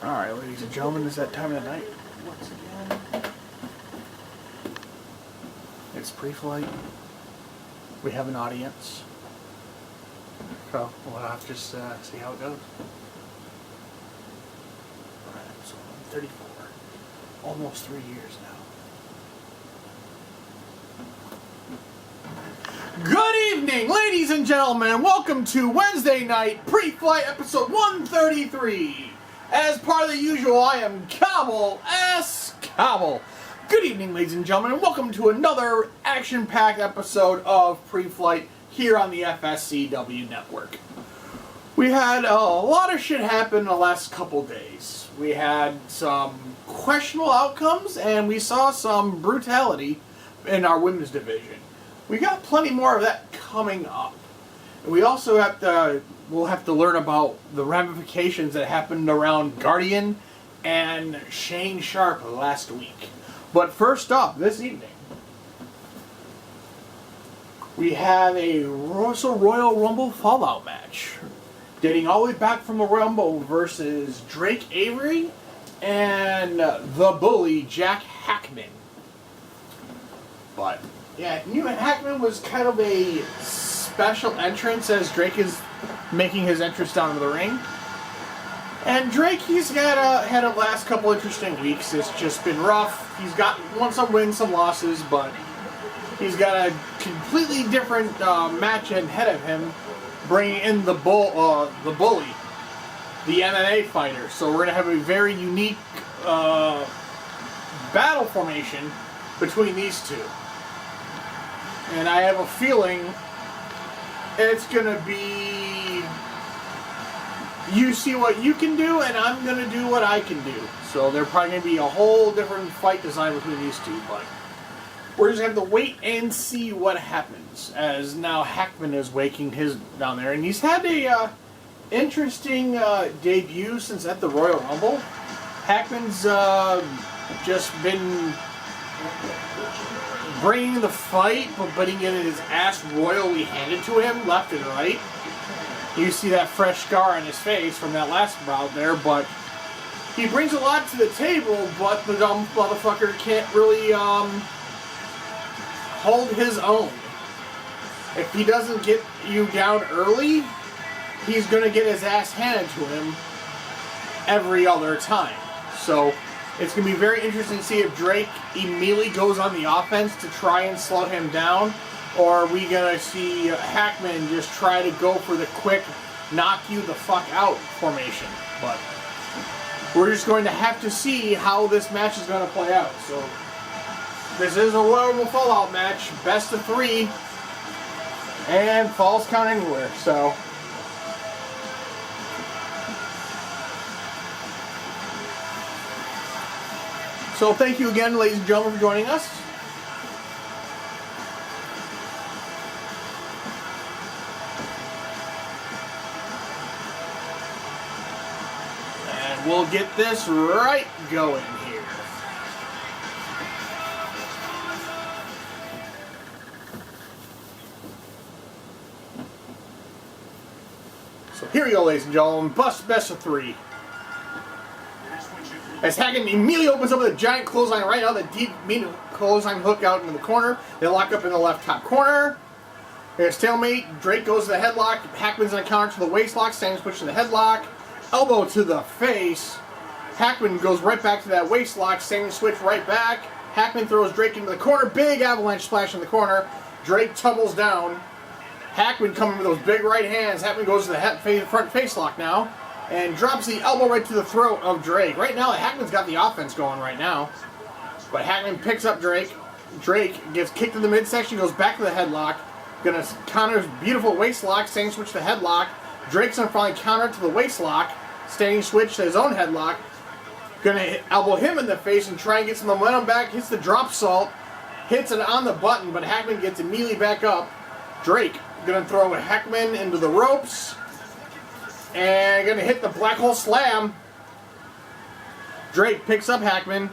Alright, ladies and gentlemen, it's that time of the night once again. It's pre-flight. We have an audience. So we'll have to just see how it goes. Alright, so I'm 34. Almost 3 years now. Good evening, ladies and gentlemen. Welcome to Wednesday night pre-flight episode 133. As part of the usual, I am Cobble S. Cobble. Good evening, ladies and gentlemen, and welcome to another action-packed episode of pre-flight here on the FSCW network. We had a lot of shit happen in the last couple days. We had some questionable outcomes, and we saw some brutality in our women's division. We got plenty more of that coming up. And we also we'll have to learn about the ramifications that happened around Guardian and Shane Sharp last week. But first up, this evening, we have a Royal Rumble Fallout match. Dating all the way back from the Rumble versus Drake Avery and the Bully, Jack Hackman. But yeah, Newman Hackman was kind of a special entrance as Drake is making his entrance down to the ring. And Drake, he's had a last couple interesting weeks. It's just been rough. He's won some wins, some losses, but he's got a completely different match ahead of him, bringing in the Bully, the MMA fighter. So we're gonna have a very unique battle formation between these two. And I have a feeling it's going to be you see what you can do and I'm going to do what I can do. So there's probably going to be a whole different fight design between these two. But we're just going to have to wait and see what happens. As now Hackman is waking his down there. And he's had a interesting debut since at the Royal Rumble. Hackman's just been bringing the fight, but he getting his ass royally handed to him left and right. You see that fresh scar on his face from that last bout there, but he brings a lot to the table, but the dumb motherfucker can't really hold his own. If he doesn't get you down early, he's going to get his ass handed to him every other time. So it's going to be very interesting to see if Drake immediately goes on the offense to try and slow him down, or are we going to see Hackman just try to go for the quick knock you the fuck out formation. But we're just going to have to see how this match is going to play out. So this is a Royal Rumble Fallout match, best of 3, and falls count anywhere. So thank you again, ladies and gentlemen, for joining us. And we'll get this right going here. So here we go, ladies and gentlemen. Best of 3. As Hackman immediately opens up with a giant clothesline right out, the deep mean clothesline hook out into the corner. They lock up in the left top corner. There's stalemate. Drake goes to the headlock. Hackman's on a counter to the waist lock. Standing switch to the headlock. Elbow to the face. Hackman goes right back to that waist lock. Standing switch right back. Hackman throws Drake into the corner. Big avalanche splash in the corner. Drake tumbles down. Hackman coming with those big right hands. Hackman goes to the front face lock now. And drops the elbow right to the throat of Drake. Right now, Hackman's got the offense going right now. But Hackman picks up Drake. Drake gets kicked in the midsection, goes back to the headlock. Gonna counter his beautiful waist lock, standing switch to headlock. Drake's gonna finally counter to the waist lock, standing switch to his own headlock. Gonna elbow him in the face and try and get some momentum back. Hits the drop salt, hits it on the button, but Hackman gets immediately back up. Drake gonna throw Hackman into the ropes. And going to hit the black hole slam. Drake picks up Hackman,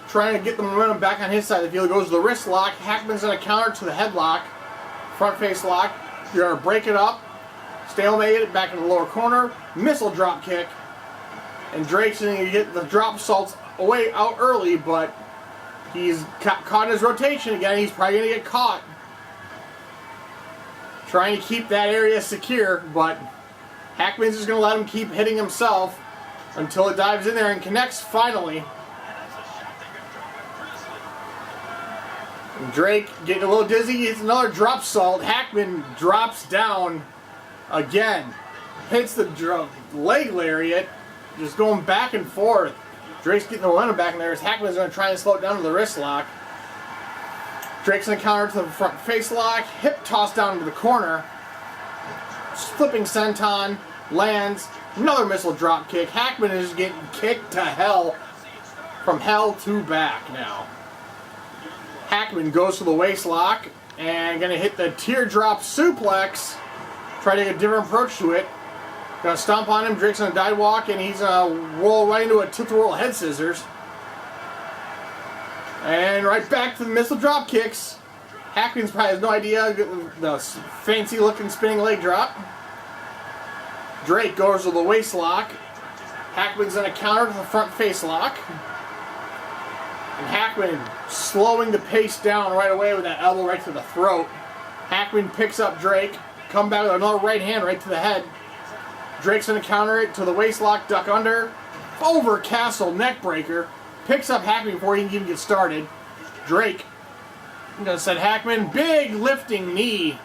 trying to get the momentum back on his side of the field. Goes to the wrist lock. Hackman's going to counter to the headlock. Front face lock. You're going to break it up. Stalemate it back in the lower corner. Missile drop kick. And Drake's going to get the drop salts away out early, but he's caught in his rotation again. He's probably going to get caught. Trying to keep that area secure, but Hackman's just going to let him keep hitting himself until it dives in there and connects finally. And Drake getting a little dizzy, gets another drop salt. Hackman drops down again. Hits the leg lariat, just going back and forth. Drake's getting the momentum back in there as Hackman's going to try and slow it down to the wrist lock. Drake's going to counter to the front face lock, hip toss down to the corner. Flipping senton, lands, another missile drop kick. Hackman is getting kicked to hell, from hell to back now. Hackman goes to the waist lock and going to hit the teardrop suplex. Try to take a different approach to it. Gonna stomp on him. Drake's gonna dive walk, and he's gonna roll right into a tilt-a-whirl head scissors. And right back to the missile drop kicks. Hackman's probably has no idea the fancy-looking spinning leg drop. Drake goes to the waist lock. Hackman's gonna counter to the front face lock. And Hackman slowing the pace down right away with that elbow right to the throat. Hackman picks up Drake. Come back with another right hand right to the head. Drake's going to counter it to the waist lock, duck under. Over castle neck breaker. Picks up Hackman before he can even get started. Drake going to send Hackman. Big lifting knee.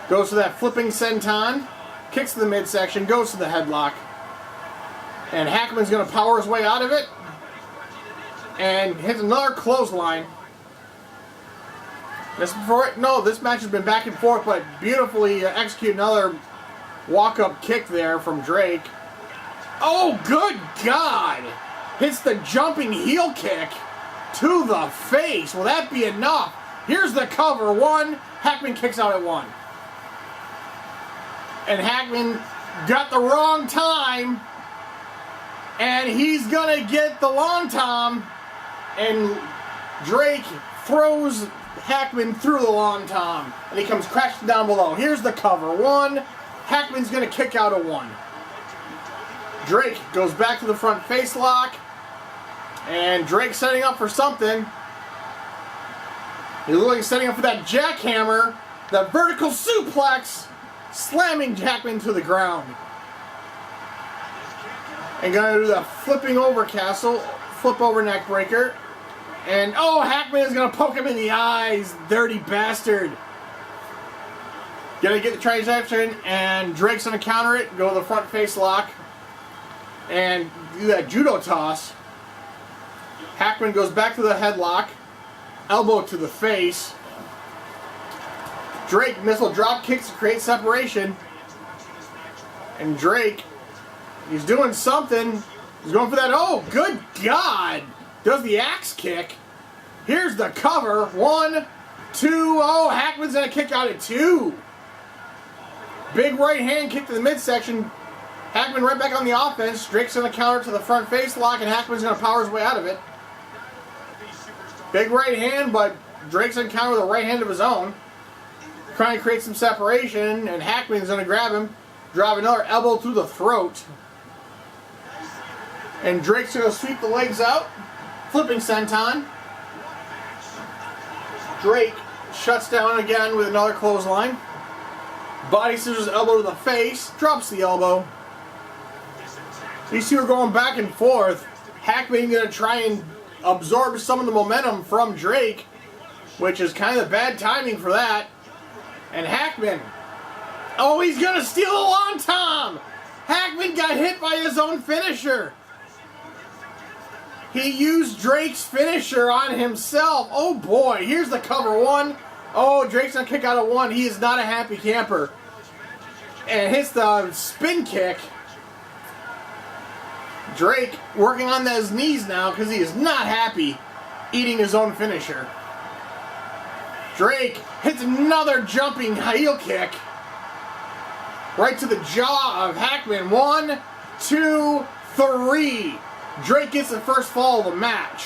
Goes to that flipping senton. Kicks to the midsection. Goes to the headlock. And Hackman's going to power his way out of it. And hits another clothesline. This match has been back and forth, but beautifully execute another walk-up kick there from Drake. Oh, good God! Hits the jumping heel kick to the face. Will that be enough? Here's the cover. One. Hackman kicks out at one. And Hackman got the wrong time. And he's going to get the long tom. And Drake throws Hackman through the long tom. And he comes crashing down below. Here's the cover. One. Hackman's going to kick out at one. Drake goes back to the front face lock. And Drake setting up for something. He looks like he's setting up for that jackhammer. That vertical suplex. Slamming Hackman to the ground. And going to do the flipping over castle. Flip over neck breaker. And oh, Hackman is going to poke him in the eyes. Dirty bastard. Gonna get the transaction, and Drake's gonna counter it, go to the front face lock, and do that judo toss. Hackman goes back to the headlock, elbow to the face. Drake missile drop kicks to create separation. And Drake, he's doing something. He's going for that, oh, good God! Does the axe kick. Here's the cover. One, two, oh, Hackman's gonna kick out at two. Big right hand kick to the midsection. Hackman right back on the offense. Drake's going to counter to the front face lock, and Hackman's going to power his way out of it. Big right hand, but Drake's going to counter with a right hand of his own. Trying to create some separation, and Hackman's going to grab him. Drive another elbow through the throat. And Drake's going to sweep the legs out. Flipping senton. Drake shuts down again with another clothesline. Body scissors elbow to the face, drops the elbow. These two are going back and forth. Hackman going to try and absorb some of the momentum from Drake, which is kind of bad timing for that. And Hackman, oh, he's going to steal a long tom. Hackman got hit by his own finisher. He used Drake's finisher on himself. Oh boy, here's the cover. One. Oh, Drake's going to kick out at one. He is not a happy camper. And hits the spin kick. Drake working on those knees now because he is not happy eating his own finisher. Drake hits another jumping heel kick. Right to the jaw of Hackman. 1, 2, 3. Drake gets the first fall of the match.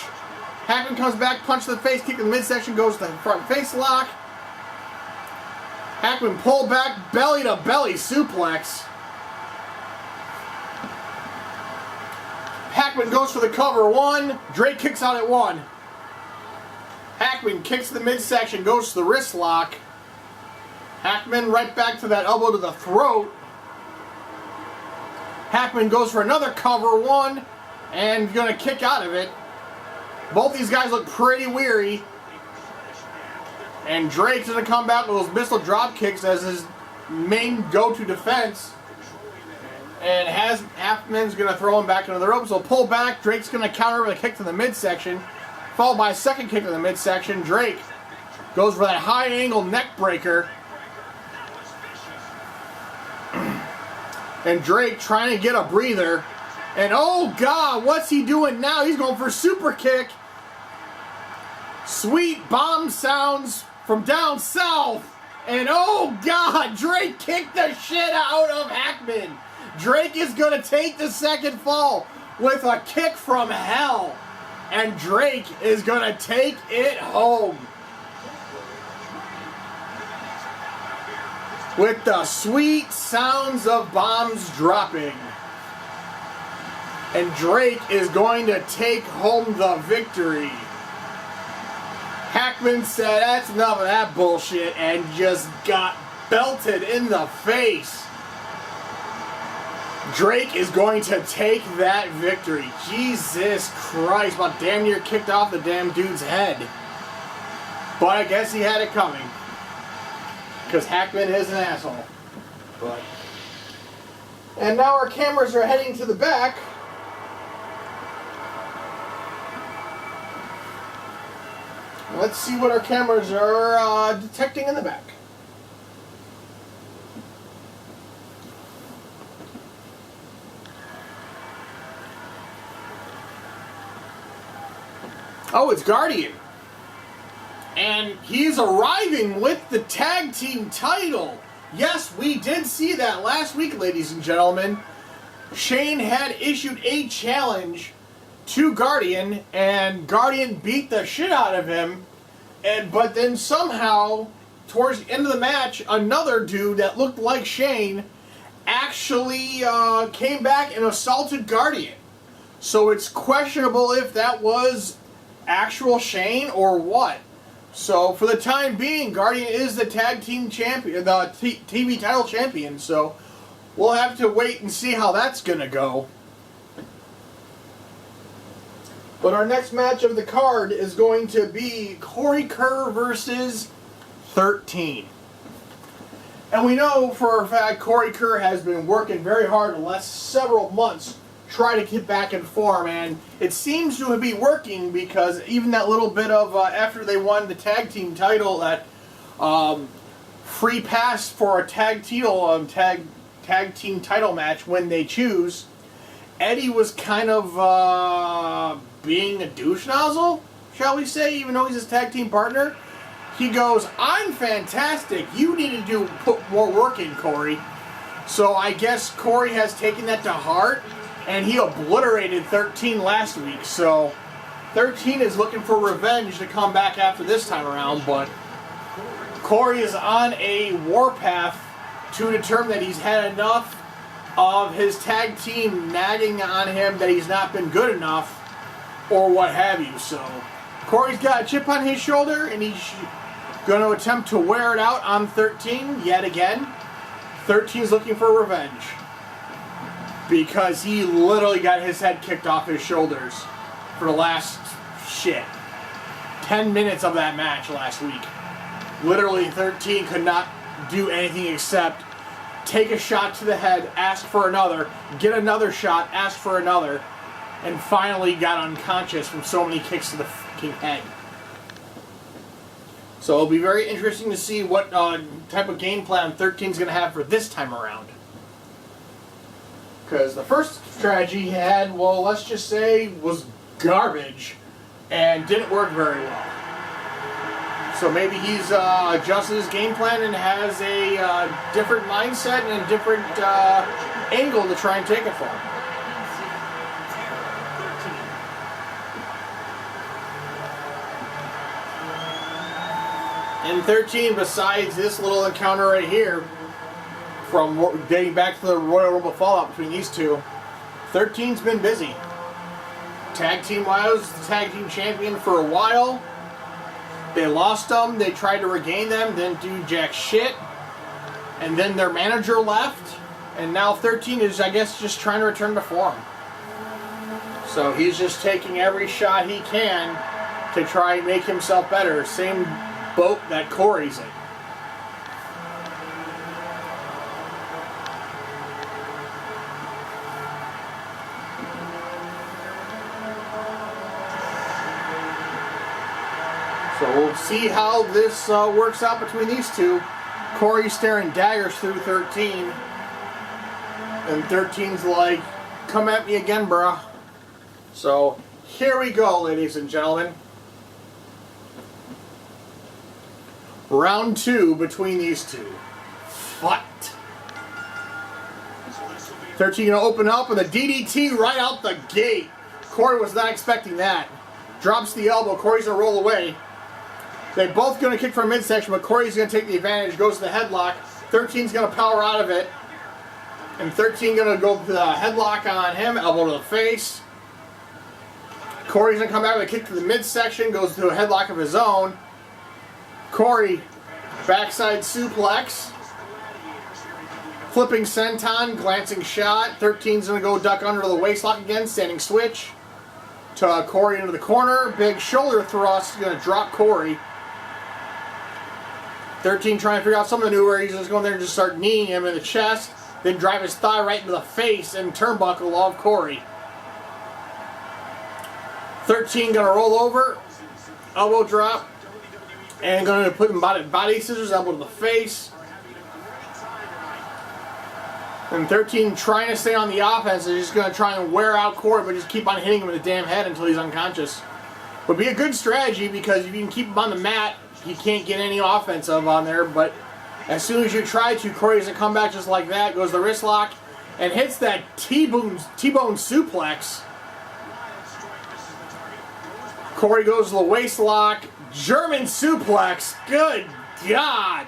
Hackman comes back, punch to the face, kick in the midsection, goes to the front face lock. Hackman pull back, belly to belly suplex. Hackman goes for the cover 1. Drake kicks out at 1. Hackman kicks the midsection, goes to the wrist lock. Hackman right back to that elbow to the throat. Hackman goes for another cover 1 and going to kick out of it. Both these guys look pretty weary. And Drake's going to come back with those missile drop kicks as his main go-to defense. And Hackman's going to throw him back into the ropes. So pull back. Drake's going to counter with a kick to the midsection, followed by a second kick to the midsection. Drake goes for that high-angle neck breaker. And Drake trying to get a breather. And oh God, what's he doing now? He's going for a super kick. Sweet bomb sounds from down south. And oh God, Drake kicked the shit out of Hackman. Drake is going to take the second fall with a kick from hell. And Drake is going to take it home. With the sweet sounds of bombs dropping. And Drake is going to take home the victory. Hackman said, that's enough of that bullshit, and just got belted in the face. Drake is going to take that victory. Jesus Christ, about damn near kicked off the damn dude's head. But I guess he had it coming. Because Hackman is an asshole. But. And now our cameras are heading to the back. Let's see what our cameras are detecting in the back. Oh, it's Guardian. And he's arriving with the tag team title. Yes, we did see that last week, ladies and gentlemen. Shane had issued a challenge to Guardian, and Guardian beat the shit out of him. But then somehow, towards the end of the match, another dude that looked like Shane actually came back and assaulted Guardian. So it's questionable if that was actual Shane or what. So for the time being, Guardian is the tag team champion, the TV title champion. So we'll have to wait and see how that's gonna go. But our next match of the card is going to be Corey Kerr versus 13. And we know for a fact Corey Kerr has been working very hard the last several months trying to get back in form, and it seems to be working because even that little bit of after they won the tag team title, that free pass for a tag team title match when they choose, Eddie was kind of being a douche nozzle, shall we say, even though he's his tag team partner. He goes, I'm fantastic. You need to put more work in, Corey. So I guess Corey has taken that to heart, and he obliterated 13 last week. So 13 is looking for revenge to come back after this time around, but Corey is on a warpath to determine that he's had enough of his tag team nagging on him that he's not been good enough, or what have you. So Corey's got a chip on his shoulder, and he's going to attempt to wear it out on 13 yet again. 13's looking for revenge because he literally got his head kicked off his shoulders for the last 10 minutes of that match last week. Literally 13 could not do anything except take a shot to the head, ask for another, get another shot, ask for another, and finally got unconscious from so many kicks to the fucking head. So it'll be very interesting to see what type of game plan 13's going to have for this time around. Because the first strategy he had, well, let's just say, was garbage and didn't work very well. So maybe he's adjusted his game plan and has a different mindset and a different angle to try and take it from. And 13, besides this little encounter right here, from dating back to the Royal Rumble fallout between these two, 13's been busy. tag team was the tag team champion for a while. They lost them. They tried to regain them. Didn't do jack shit. And then their manager left. And now 13 is, I guess, just trying to return to form. So he's just taking every shot he can to try and make himself better. Same boat that Corey's in. So we'll see how this works out between these two. Corey's staring daggers through 13. And 13's like, come at me again, bruh. So here we go, ladies and gentlemen. Round 2 between these two. Fight. 13 gonna open up with a DDT right out the gate. Corey was not expecting that. Drops the elbow. Corey's gonna roll away. They're both gonna kick from midsection, but Corey's gonna take the advantage. Goes to the headlock. 13's gonna power out of it. And 13 gonna go to the headlock on him. Elbow to the face. Corey's gonna come back with a kick to the midsection. Goes to a headlock of his own. Corey, backside suplex. Flipping senton, glancing shot. 13's going to go duck under the waistlock again, standing switch. To Corey into the corner. Big shoulder thrust, going to drop Corey. 13 trying to figure out some maneuver. He's just going there and just start kneeing him in the chest. Then drive his thigh right into the face and turnbuckle of Corey. 13 going to roll over. Elbow drop. And going to put him body scissors, elbow to the face. And 13 trying to stay on the offense is just going to try and wear out Corey, but just keep on hitting him in the damn head until he's unconscious. Would be a good strategy because if you can keep him on the mat, he can't get any offensive on there. But as soon as you try to, Corey doesn't come back just like that. Goes the wrist lock and hits that T-bone suplex. Corey goes to the waist lock. German suplex. Good God.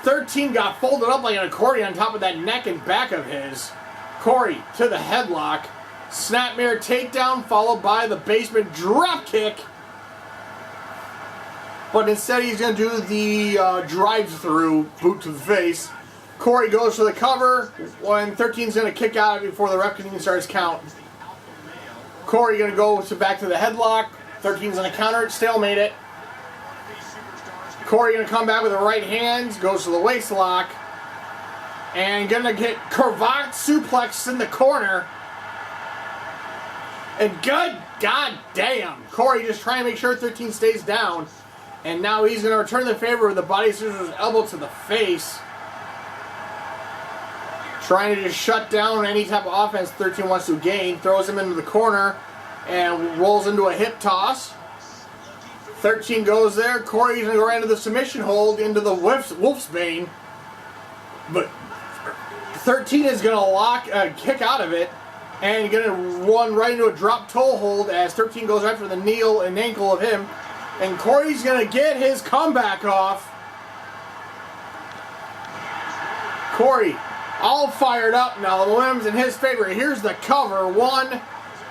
13 got folded up like an accordion on top of that neck and back of his. Corey to the headlock. Snapmare takedown followed by the basement drop kick. But instead he's going to do the drive-through boot to the face. Corey goes for the cover when 13's going to kick out before the ref can even start his count. Corey going to go back to the headlock. 13's going to counter it, stalemate it. Corey going to come back with the right hands, goes to the waist lock, and going to get cravat suplex in the corner. And good God damn, Corey just trying to make sure 13 stays down. And now he's going to return the favor with the body scissors elbow to the face. Trying to just shut down any type of offense 13 wants to gain. Throws him into the corner and rolls into a hip toss. 13 goes there. Corey's going to go right into the submission hold into the Wolf's Bane. But 13 is going to lock, kick out of it. And going to run right into a drop toe hold as 13 goes right for the knee and ankle of him. And Corey's going to get his comeback off. Corey all fired up now. The momentum's in his favor. Here's the cover. 1.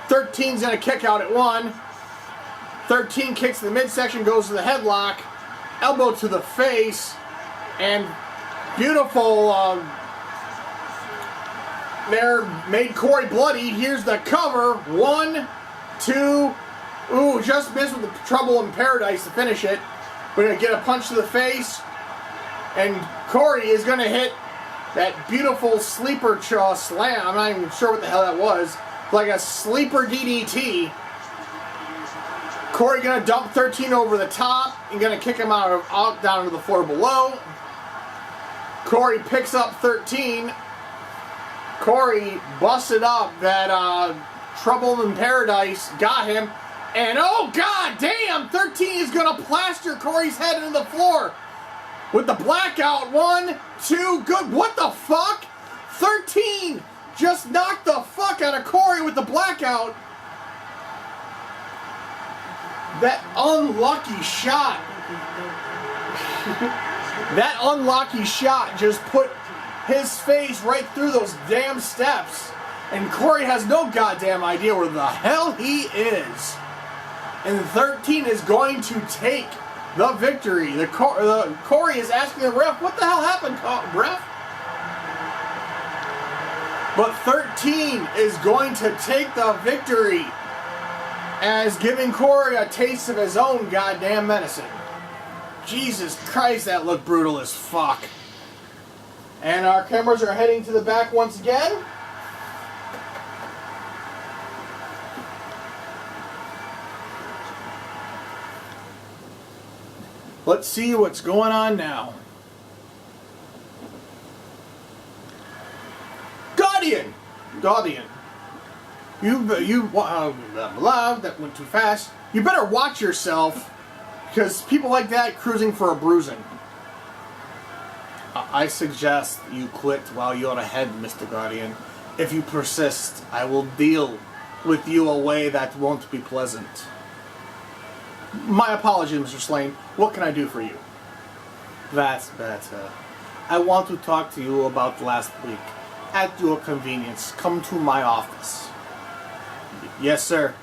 13's going to kick out at 1. 13 kicks to the midsection, goes to the headlock, elbow to the face, and beautiful there made Corey bloody. Here's the cover. 1, 2, ooh, just missed with the trouble in paradise to finish it. We're going to get a punch to the face, and Corey is going to hit that beautiful sleeper slam. I'm not even sure what the hell that was. Like a sleeper DDT. Corey gonna dump 13 over the top and gonna kick him out down to the floor below. Corey picks up 13. Corey busted up that trouble in paradise, got him, and oh god damn, 13 is gonna plaster Corey's head into the floor with the blackout. 1, 2, good. What the fuck? 13 just knocked the fuck out of Corey with the blackout. That unlucky shot. That unlucky shot just put his face right through those damn steps. And Corey has no goddamn idea where the hell he is. And 13 is going to take the victory. Corey is asking the ref, what the hell happened, ref? But 13 is going to take the victory as giving Corey a taste of his own goddamn medicine. Jesus Christ, that looked brutal as fuck. And our cameras are heading to the back once again. Let's see what's going on now. Guardian. That went too fast. You better watch yourself, because people like that cruising for a bruising. I suggest you quit while you're ahead, Mr. Guardian. If you persist, I will deal with you a way that won't be pleasant. My apologies, Mr. Slane. What can I do for you? That's better. I want to talk to you about last week. At your convenience, come to my office. Yes, sir.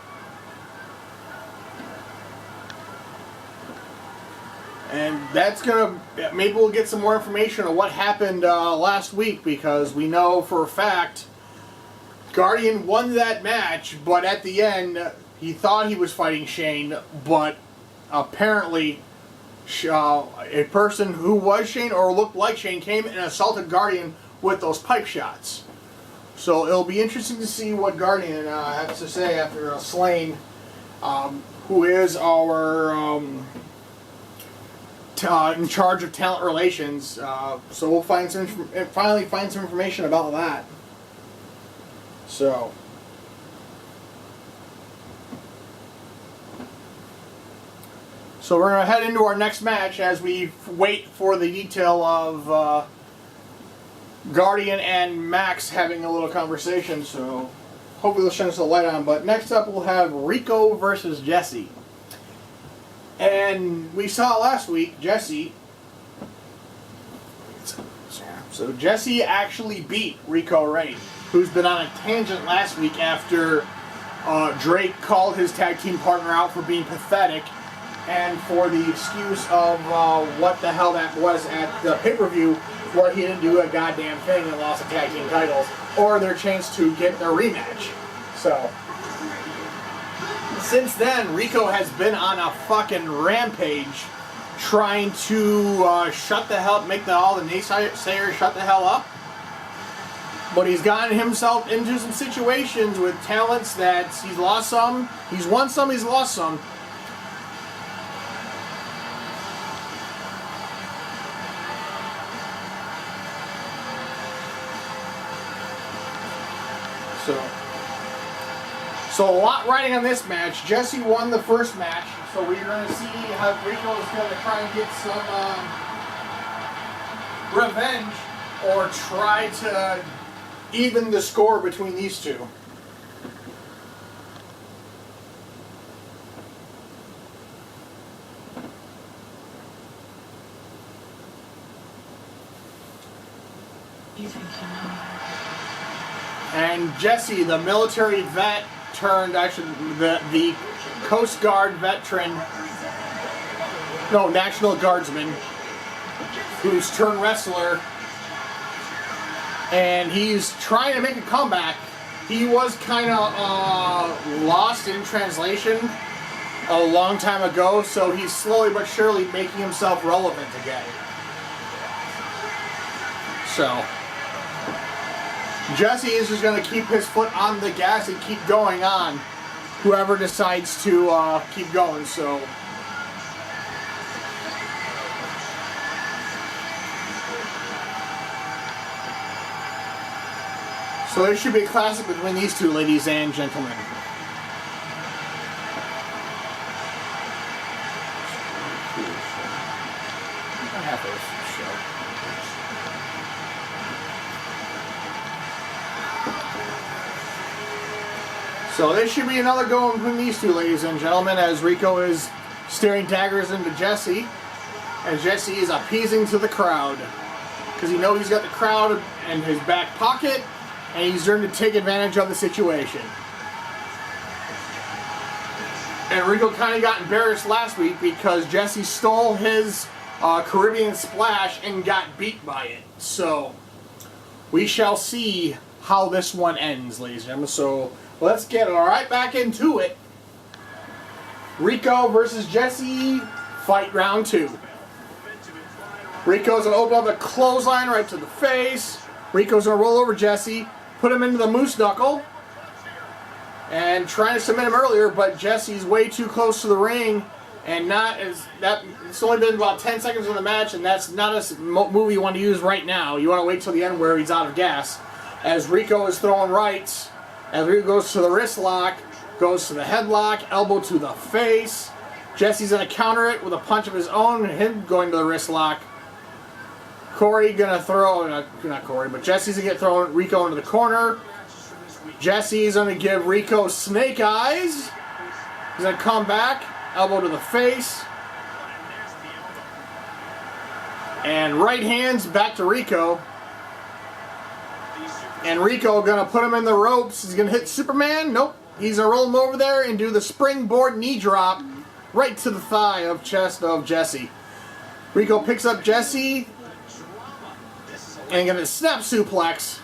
And that's gonna, maybe we'll get some more information on what happened last week, because we know for a fact Guardian won that match, but at the end he thought he was fighting Shane, but apparently a person who was Shane or looked like Shane came and assaulted Guardian with those pipe shots. So it'll be interesting to see what Guardian has to say after Slane, who is our in charge of talent relations. So we'll finally find some information about that. So we're going to head into our next match as we wait for the detail of Guardian and Max having a little conversation, so hopefully they'll shine us a light on. But next up we'll have Rico versus Jesse. And we saw last week, Jesse... So Jesse actually beat Rico Rain, who's been on a tangent last week after Drake called his tag team partner out for being pathetic, and for the excuse of what the hell that was at the pay-per-view, where he didn't do a goddamn thing and lost the tag team titles, or their chance to get their rematch. So, since then, Rico has been on a fucking rampage, trying to shut the hell, make all the naysayers shut the hell up. But he's gotten himself into some situations with talents that he's lost some, he's won some, he's lost some. So a lot riding on this match. Jesse won the first match, so we're going to see how Rico is going to try and get some revenge, or try to even the score between these two. And Jesse, the military vet turned, actually, the Coast Guard veteran, no, National Guardsman, who's turned wrestler, and he's trying to make a comeback. He was kind of lost in translation a long time ago, so he's slowly but surely making himself relevant again. So Jesse is just going to keep his foot on the gas and keep going on, whoever decides to keep going. So this should be a classic between these two, ladies and gentlemen. So this should be another go between these two, ladies and gentlemen, as Rico is staring daggers into Jesse, as Jesse is appeasing to the crowd, because he knows he's got the crowd in his back pocket, and he's learned to take advantage of the situation. And Rico kind of got embarrassed last week because Jesse stole his Caribbean Splash and got beat by it. So we shall see how this one ends, ladies and gentlemen. So let's get right back into it. Rico versus Jesse, fight round 2. Rico's going to open up a clothesline right to the face. Rico's going to roll over Jesse, put him into the moose knuckle, and trying to submit him earlier, but Jesse's way too close to the ring, and it's only been about 10 seconds of the match, and that's not a move you want to use right now. You want to wait till the end where he's out of gas. As Rico is throwing rights, as Rico goes to the wrist lock, goes to the headlock, elbow to the face. Jesse's going to counter it with a punch of his own, him going to the wrist lock. Corey going to throw, not Corey, but Jesse's going to get thrown Rico into the corner. Jesse's going to give Rico snake eyes. He's going to come back, elbow to the face. And right hands back to Rico. And Rico going to put him in the ropes. He's going to hit Superman. Nope. He's going to roll him over there and do the springboard knee drop right to the thigh of chest of Jesse. Rico picks up Jesse and going to snap suplex.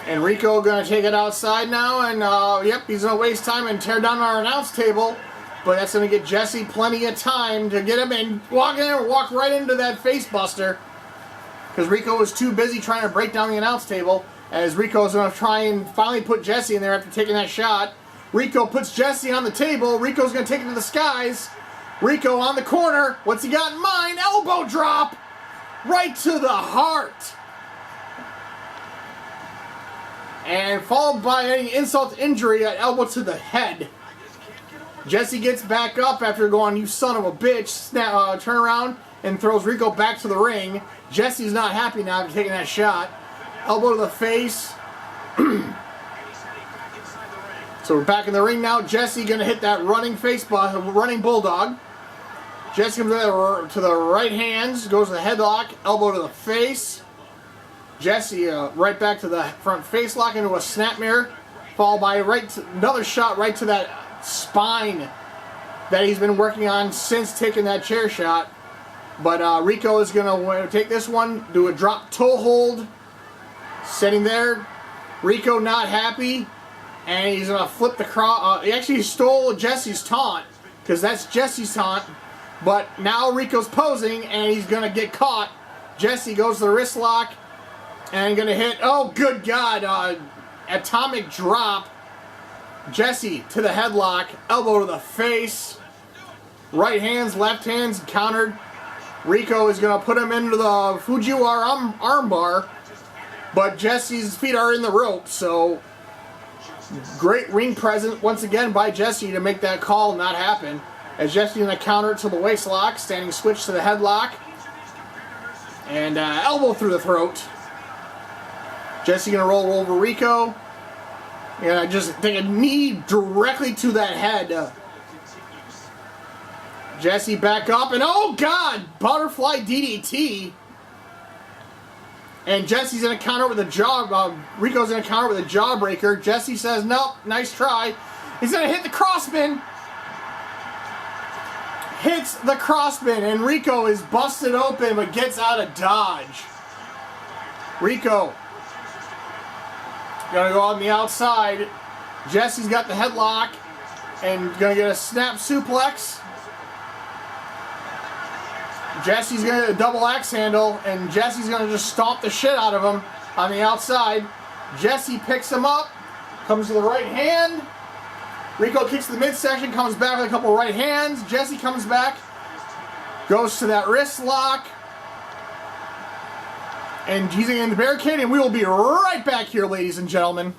And Rico going to take it outside now, and yep, he's going to waste time and tear down our announce table. But that's going to get Jesse plenty of time to get him and walk right into that face buster. Because Rico was too busy trying to break down the announce table. As Rico's going to try and finally put Jesse in there after taking that shot. Rico puts Jesse on the table. Rico's going to take it to the skies. Rico on the corner. What's he got in mind? Elbow drop right to the heart. And followed by any insult to injury, an elbow to the head. Jesse gets back up after going, you son of a bitch, turn around and throws Rico back to the ring. Jesse's not happy now after taking that shot. Elbow to the face. So we're back in the ring now. Jesse going to hit that running bulldog. Jesse comes to the right hands, goes to the headlock, elbow to the face. Jesse right back to the front face lock into a snap mirror, followed by another shot right to that spine that he's been working on since taking that chair shot. But Rico is going to take this one, do a drop toe hold, sitting there. Rico not happy, and he's going to flip the cross. He actually stole Jesse's taunt, because that's Jesse's taunt. But now Rico's posing, and he's going to get caught. Jesse goes to the wrist lock, and going to hit, oh good God, atomic drop. Jesse to the headlock, elbow to the face. Right hands, left hands, countered. Rico is going to put him into the Fujiwara armbar, but Jesse's feet are in the rope, so great ring presence once again by Jesse to make that call not happen. As Jesse going to counter it to the waist lock, standing switch to the headlock, and elbow through the throat. Jesse going to roll over Rico, and I just think a knee directly to that head. Jesse back up, and oh God, butterfly DDT. And Jesse's going to counter with a jaw. Rico's going to counter with a jawbreaker. Jesse says, nope, nice try. He's going to hit the crossbin. Hits the crossbin, and Rico is busted open, but gets out of dodge. Rico going to go on the outside. Jesse's got the headlock, and going to get a snap suplex. Jesse's going to get a double axe handle, and Jesse's going to just stomp the shit out of him on the outside. Jesse picks him up, comes to the right hand. Rico kicks to the midsection, comes back with a couple right hands. Jesse comes back, goes to that wrist lock, and he's in the barricade, and we will be right back here, ladies and gentlemen.